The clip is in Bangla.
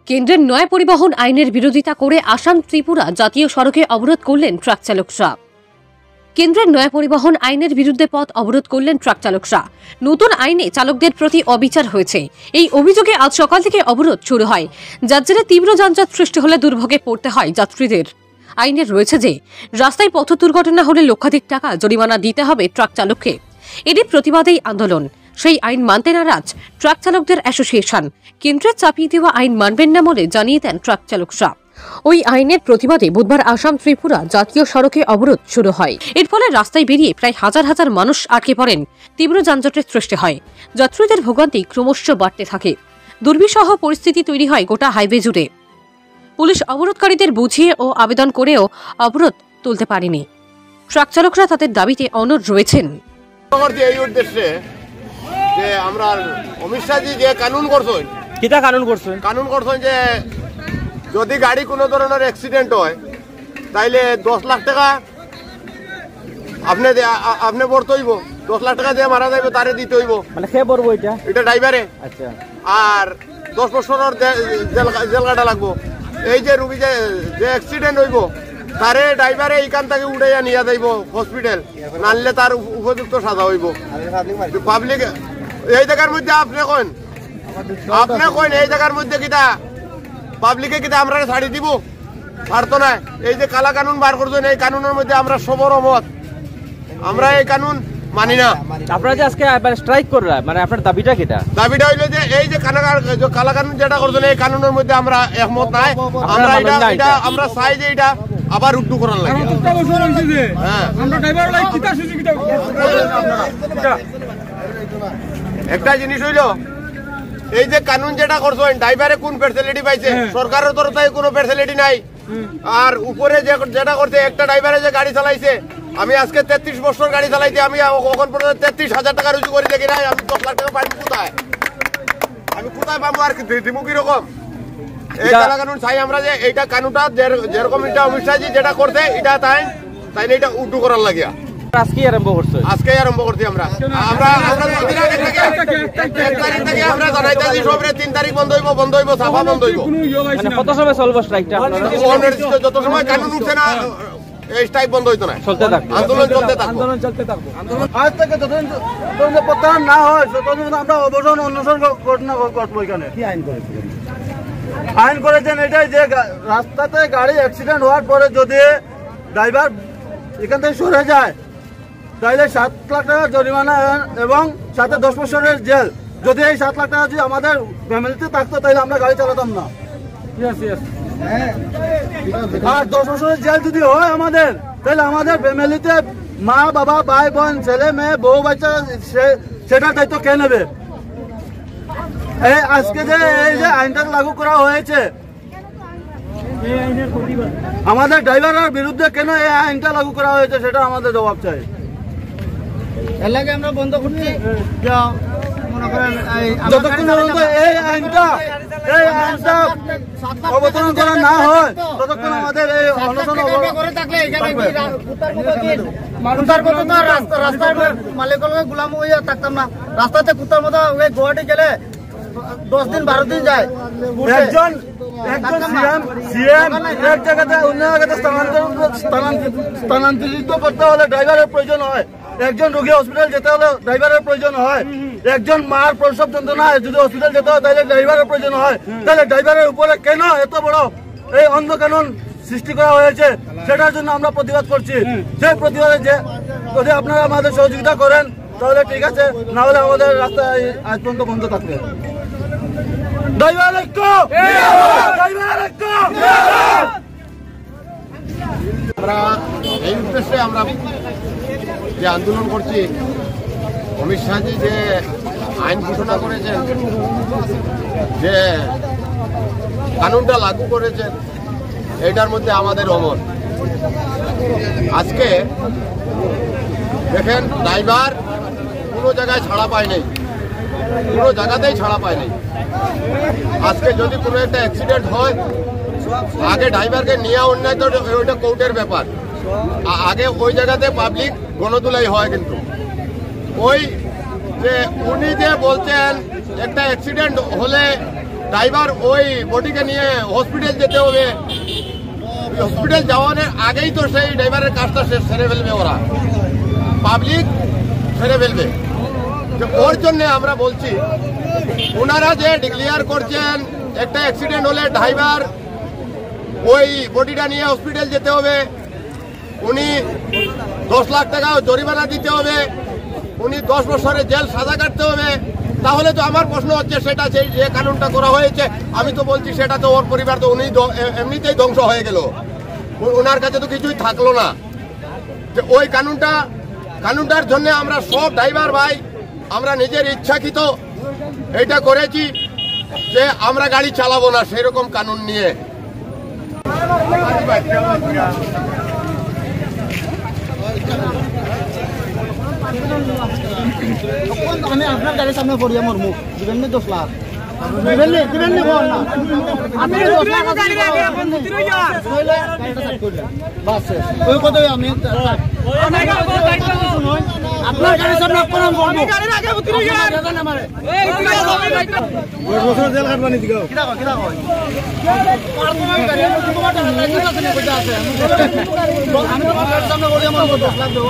কেন্দ্রের নয়া পরিবহন আইনের বিরোধিতা করে আসাম ত্রিপুরা জাতীয় সড়কে অবরোধ করলেন ট্রাক চালকরা। কেন্দ্রের নয়া পরিবহন আইনের বিরুদ্ধে পথ অবরোধ করলেন ট্রাক চালকরা। নতুন আইনে চালকদের প্রতি অবিচার হয়েছে, এই অভিযোগে আজ সকাল থেকে অবরোধ শুরু হয়, যার জেরে তীব্র যানজট সৃষ্টি হলে দুর্ভোগে পড়তে হয় যাত্রীদের। আইনে রয়েছে যে রাস্তায় পথ দুর্ঘটনা হলে লক্ষাধিক টাকা জরিমানা দিতে হবে ট্রাক চালককে। এরই প্রতিবাদেই আন্দোলন। সেই আইন মানতে নারাজ ট্রাক চালকদের অ্যাসোসিয়েশন। কেন্দ্রের চাপিয়ে দেওয়া আইন মানবেন না বলে জানিয়ে দেন ট্রাক চালকরা। ওই আইনের প্রতিবাদে বুধবার আসাম ত্রিপুরা জাতীয় সড়কে অবরোধ শুরু হয়। এর ফলে রাস্তায় বেরিয়ে প্রায় হাজার হাজার মানুষ আটকে পড়েন। তীব্র যানজটের সৃষ্টি হয়, যাত্রীদের ভোগান্তি ক্রমশ বাড়তে থাকে। দুর্বিষহ পরিস্থিতি তৈরি হয় গোটা হাইওয়ে জুড়ে। পুলিশ অবরোধকারীদের বুঝিয়ে ও আবেদন করেও অবরোধ তুলতে পারেনি। ট্রাক চালকরা তাদের দাবিতে অনড় রয়েছেন। এই উদ্দেশ্যে যে আমরা অমিত শাহজি যে কানুন করছেন, কিটা কানুন করছেন যে যদি গাড়ি কোনো ধরনের অ্যাক্সিডেন্ট হয় তাইলে 10 লাখ টাকা আপনি ভরতে হইব। 10 লাখ টাকা দিয়ে মারা যাইবে তারে দিতে হইব। মানে কে ভরবো এটা ড্রাইভারে। আচ্ছা। আর 10 বছরের জেল কাটা লাগবো। এই যে রুগী যে অ্যাক্সিডেন্ট হইব তারে ড্রাইভারে এইখান থেকে উড়াইয়া নিয়ে যাইব হসপিটাল, নানলে তার উপযুক্ত সাজা হইব। পাবলিক এই জায়গার মধ্যে আপনি কইন এই জায়গার মধ্যে কিটা পাবলিকে কিটা আমরা ছাড়ি দিব? ছাড়তো না। এই যে কালা কানুন বার করছেন, এই কানুনের মধ্যে আমরা সবর মত, আমরা এই কানুন মানি না। আপনারা যে আজকে স্ট্রাইক করলা, মানে আপনার দাবিটা কিটা? দাবিটা হইলো যে এই যে কালা কানুন যেটা করছেন এই কানুনের মধ্যে আমরা একমত নাই। আমরা এটা আমরা চাই যে এটা আবার উদ্দু করার লাগে। একটা জিনিস হইলো এই যে কানুন যেটা করছেন ড্রাইভারে কোন ফ্যাসিলিটি পাইছে? সরকারের তরফ থেকে কোনো ফ্যাসিলিটি নাই। আর উপরে যেটা করছে একটা ড্রাইভারে যে গাড়ি চালাইছে, আমি আজকে 33 বছর গাড়ি চালাইতে আমি কখন পর্যন্ত 33,000 টাকা রুজু করে দেখি নাই। আমি 10 লাখ টাকা পাইব কোথায়? আমি কোথায় পাবো? আর দিব কিরকম? এই কালা কানুন চাই আমরা যে এইটা কানুনটা যেরকম এটা অমিত শাহজি যেটা করছে এটা তাই এটা উদ্দু করার লাগিয়া আজকে আরম্ভ করছি। আমরা 1 তারিখ থেকে আমরা জানাইতেছি সবরে 3 তারিখ বন্ধ হইব সাফা বন্ধ হইব। মানে কত সময় চলবে স্ট্রাইকটা? যত সময় কানুন উঠছে না এই স্ট্রাইক বন্ধ হইতো না, আন্দোলন চলতে থাকবে। আজ থেকে যতদিন প্রত্যাহার না হয় ততদিন আমরা অবসান অন্বেষণ ঘটনা ঘটবো। এখানে কি আইন করেছেন এটাই যে রাস্তাতে গাড়ি অ্যাক্সিডেন্ট হওয়ার পরে যদি ড্রাইভার এখান থেকে সরে যায় তাহলে 7 লাখ টাকা জরিমানা এবং সাথে 10 বছরের জেল। যদি এই 7 লাখ টাকা যদি আমাদের ফ্যামিলিতে থাকতো তাহলে আমরা গাড়ি চালাতাম না। আর 10 বছরের জেল যদি হয় আমাদের, তাহলে আমাদের ফ্যামিলিতে মা বাবা ভাই বোন ছেলে মেয়ে বউ বাচ্চা সেটার দায়িত্ব কে নেবে? এই আজকে যে এই যে আইনটা লাগু করা হয়েছে আমাদের ড্রাইভারের বিরুদ্ধে কেন এই আইনটা লাগু করা হয়েছে সেটা আমাদের জবাব চাই। এর লাগে আমরা বন্ধ করছি যতক্ষণ পর্যন্ত এই আইনটা অবতরণ করা না হয় ততক্ষণ আমাদের এই অনশন করে থাকলে রাস্তার মালিকের গোলাম হইয়া থাকতাম না। রাস্তাতে কুত্তার মতো গুয়াহাটি গেলে 10 দিন 12 দিন যায়। একজন সিএম এক জায়গাতে অন্য জায়গাতে স্থানান্তরিত করতে হলে ড্রাইভারের প্রয়োজন হয়। একজন রোগী হসপিটাল যেতে হলে ড্রাইভারের প্রয়োজন হয়। একজন মার প্রসব যন্ত্রণা যদি হসপিটাল যেতে হয় তাহলে ড্রাইভারের প্রয়োজন হয়। তাহলে ড্রাইভারের উপরে কেন এত বড় এই অন্ধ কানুন সৃষ্টি করা হয়েছে সেটার জন্য আমরা প্রতিবাদ করছি। সেই প্রতিবাদে যে যদি আপনারা আমাদের সহযোগিতা করেন তাহলে ঠিক আছে, না হলে আমাদের রাস্তা আজ পর্যন্ত বন্ধ থাকবে। আমরা এই উদ্দেশ্যে আমরা যে আন্দোলন করছি, অমিত শাহজি যে আইন ঘোষণা করেছেন, যে কানুনটা লাগু করেছেন, এটার মধ্যে আমাদের অমত। আজকে দেখেন ড্রাইভার কোনো জায়গায় ছাড়া পায় নাই, কোনো জায়গাতেই ছাড়া পায় নাই। আজকে যদি কোনো একটা অ্যাক্সিডেন্ট হয় আগে ড্রাইভারকে নিয়ে অন্যায় তো ওইটা কোর্টের ব্যাপার। আগে ওই জায়গাতে পাবলিক গণতুলাই হয়। কিন্তু ওই যে উনি যে বলছেন একটা অ্যাক্সিডেন্ট হলে ড্রাইভার ওই বডিকে নিয়ে হসপিটাল যেতে হবে, হসপিটাল যাওয়ার আগেই তো সেই ড্রাইভারের কাজটা সেরে ফেলবে, ওরা পাবলিক সেরে ফেলবে। ওর জন্য আমরা বলছি ওনারা যে ডিক্লেয়ার করছেন একটা অ্যাক্সিডেন্ট হলে ড্রাইভার ওই বডিটা নিয়ে হসপিটাল যেতে হবে, উনি 10 লাখ টাকা জরিমানা দিতে হবে, উনি 10 বছরের জেল সাজা কাটতে হবে, তাহলে তো আমার প্রশ্ন হচ্ছে সেটা যে কানুনটা করা হয়েছে, আমি তো বলছি সেটা তো ওর পরিবার তো উনি এমনিতেই ধ্বংস হয়ে গেল, ওনার কাছে তো কিছুই থাকলো না। ওই কানুনটার জন্য আমরা সব ড্রাইভার ভাই আমরা নিজের ইচ্ছাকৃত এটা করেছি যে আমরা গাড়ি চালাবো না সেরকম কানুন নিয়ে। আমি আপনার গাড়ির সামনে পড়ি আমার মুখ দিবেন 10 লাখ দিবেন না আপনি 10 লাখ ওই কথাই আমি আপনার গাড়ির সামনে কোন বলবো গাড়ির আগে উতরে যান আমারে বছর জেল কাটবানি দিগো কিটা কই পার্সোনাল গাড়ি তোমার লাইসেন্স আছে কইতা আছে আমি তোমার গাড়ির সামনে পড়ি আমার 10 লাখ দেব